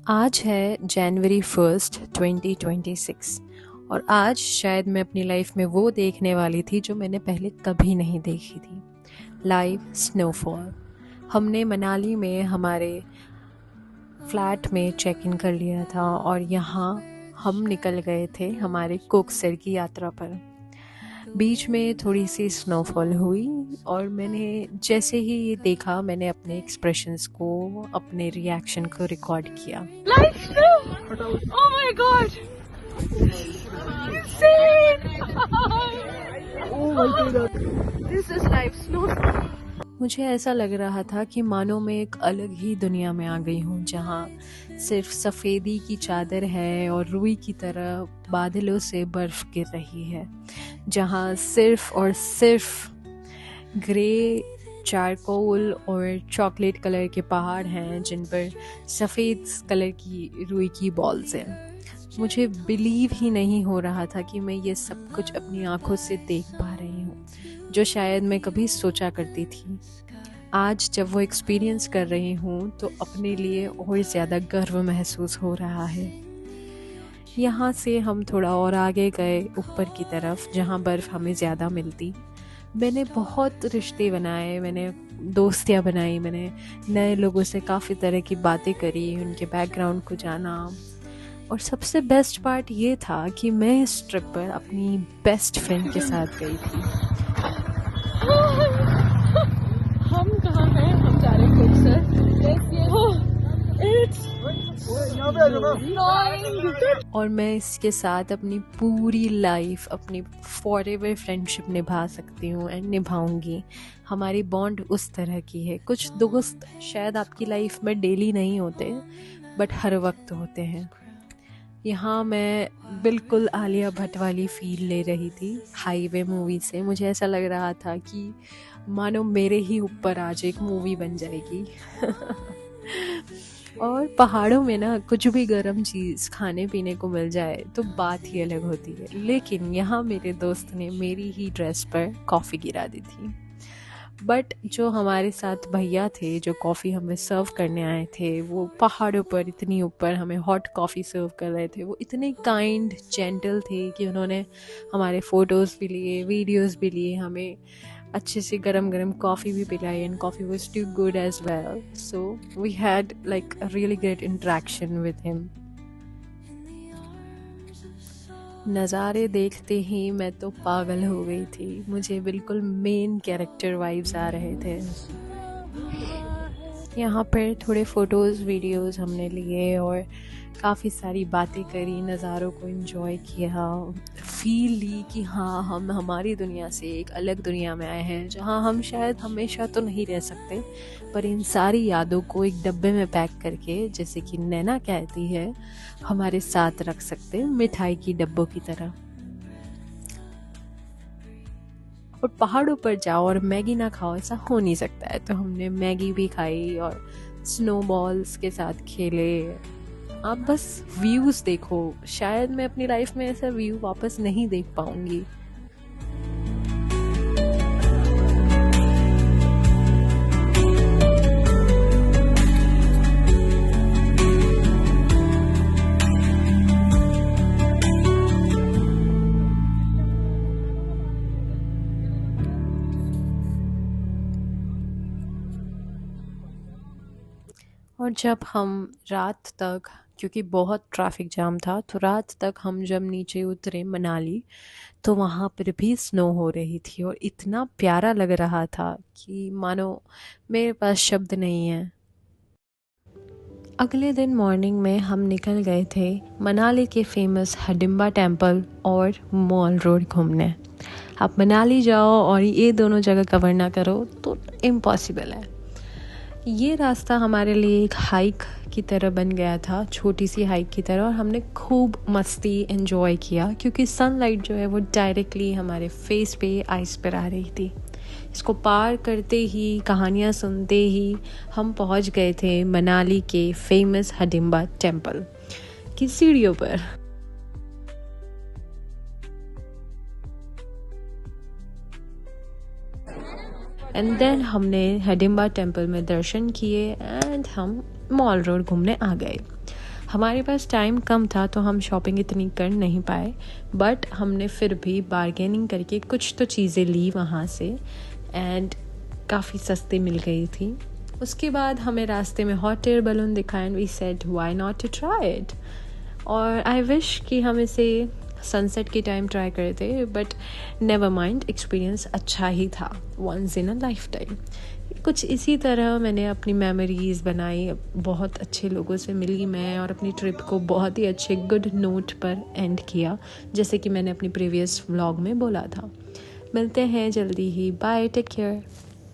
आज है जनवरी 1 2026 और आज शायद मैं अपनी लाइफ में वो देखने वाली थी जो मैंने पहले कभी नहीं देखी थी। Live snowfall. हमने मनाली में हमारे फ्लैट में चेक इन कर लिया था और यहाँ हम निकल गए थे हमारे कोकसर की यात्रा पर। बीच में थोड़ी सी स्नोफॉल हुई और मैंने जैसे ही ये देखा मैंने अपने एक्सप्रेशंस को, अपने रिएक्शन को रिकॉर्ड किया। Live snow! Oh my god! Insane! Oh my god! This is live snow. मुझे ऐसा लग रहा था कि मानो मैं एक अलग ही दुनिया में आ गई हूँ, जहाँ सिर्फ सफ़ेदी की चादर है और रुई की तरह बादलों से बर्फ़ गिर रही है, जहाँ सिर्फ और सिर्फ ग्रे, चारकोल और चॉकलेट कलर के पहाड़ हैं जिन पर सफ़ेद कलर की रुई की बॉल्स हैं। मुझे बिलीव ही नहीं हो रहा था कि मैं ये सब कुछ अपनी आंखों से देख पा रही हूँ, जो शायद मैं कभी सोचा करती थी। आज जब वो एक्सपीरियंस कर रही हूँ तो अपने लिए और ज़्यादा गर्व महसूस हो रहा है। यहाँ से हम थोड़ा और आगे गए ऊपर की तरफ, जहाँ बर्फ़ हमें ज़्यादा मिलती। मैंने बहुत रिश्ते बनाए, मैंने दोस्तियाँ बनाई, मैंने नए लोगों से काफ़ी तरह की बातें करी, उनके बैकग्राउंड को जाना। और सबसे बेस्ट पार्ट ये था कि मैं इस ट्रिप पर अपनी बेस्ट फ्रेंड के साथ गई थी। हम कहाँ हैं? हम जा रहे हैं कोकसर। और मैं इसके साथ अपनी पूरी लाइफ, अपनी फॉरएवर फ्रेंडशिप निभा सकती हूँ एंड निभाऊंगी। हमारी बॉन्ड उस तरह की है। कुछ दोस्त शायद आपकी लाइफ में डेली नहीं होते, बट हर वक्त होते हैं। यहाँ मैं बिल्कुल आलिया भट्ट वाली फील ले रही थी हाईवे मूवी से। मुझे ऐसा लग रहा था कि मानो मेरे ही ऊपर आज एक मूवी बन जाएगी। और पहाड़ों में ना कुछ भी गर्म चीज़ खाने पीने को मिल जाए तो बात ही अलग होती है। लेकिन यहाँ मेरे दोस्त ने मेरी ही ड्रेस पर कॉफ़ी गिरा दी थी। बट जो हमारे साथ भैया थे जो कॉफ़ी हमें सर्व करने आए थे, वो पहाड़ों पर इतनी ऊपर हमें हॉट कॉफ़ी सर्व कर रहे थे। वो इतने काइंड, जेंटल थे कि उन्होंने हमारे फ़ोटोज़ भी लिए, वीडियोज़ भी लिए, हमें अच्छे से गरम गरम कॉफ़ी भी पिलाई and coffee was too good as well. So we had like a really great interaction with him. नज़ारे देखते ही मैं तो पागल हो गई थी। मुझे बिल्कुल मेन कैरेक्टर वाइब्स आ रहे थे। यहाँ पर थोड़े फ़ोटोज़, वीडियोज़ हमने लिए और काफ़ी सारी बातें करी, नज़ारों को एंजॉय किया, फील ली कि हाँ, हम हमारी दुनिया से एक अलग दुनिया में आए हैं, जहाँ हम शायद हमेशा तो नहीं रह सकते, पर इन सारी यादों को एक डब्बे में पैक करके, जैसे कि नैना कहती है, हमारे साथ रख सकते हैं मिठाई की डब्बों की तरह। और पहाड़ों पर जाओ और मैगी ना खाओ, ऐसा हो नहीं सकता है। तो हमने मैगी भी खाई और स्नोबॉल्स के साथ खेले। आप बस व्यूज़ देखो, शायद मैं अपनी लाइफ में ऐसा व्यू वापस नहीं देख पाऊंगी। और जब हम रात तक, क्योंकि बहुत ट्रैफिक जाम था, तो रात तक हम जब नीचे उतरे मनाली, तो वहाँ पर भी स्नो हो रही थी और इतना प्यारा लग रहा था कि मानो मेरे पास शब्द नहीं है। अगले दिन मॉर्निंग में हम निकल गए थे मनाली के फेमस हडिम्बा टेम्पल और मॉल रोड घूमने। आप मनाली जाओ और ये दोनों जगह कवर ना करो तो इम्पॉसिबल है। ये रास्ता हमारे लिए एक हाइक की तरह बन गया था, छोटी सी हाइक की तरह, और हमने खूब मस्ती एंजॉय किया क्योंकि सनलाइट जो है वो डायरेक्टली हमारे फेस पे, आइस पर आ रही थी। इसको पार करते ही, कहानियाँ सुनते ही हम पहुंच गए थे मनाली के फेमस हडिम्बा टेम्पल की सीढ़ियों पर। एंड देन हमने हडिम्बा टेम्पल में दर्शन किए एंड हम मॉल रोड घूमने आ गए। हमारे पास टाइम कम था तो हम शॉपिंग इतनी कर नहीं पाए, बट हमने फिर भी बार्गेनिंग करके कुछ तो चीज़ें ली वहाँ से एंड काफ़ी सस्ती मिल गई थी। उसके बाद हमें रास्ते में हॉट एयर बलून दिखा and we said why not to try it. और आई विश कि हम इसे सनसेट के टाइम ट्राई करते, बट नेवर माइंड, एक्सपीरियंस अच्छा ही था, once in a life time. कुछ इसी तरह मैंने अपनी मेमोरीज़ बनाई, बहुत अच्छे लोगों से मिली मैं और अपनी ट्रिप को बहुत ही अच्छे गुड नोट पर एंड किया, जैसे कि मैंने अपनी प्रीवियस व्लॉग में बोला था। मिलते हैं जल्दी ही, बाय, टेक केयर।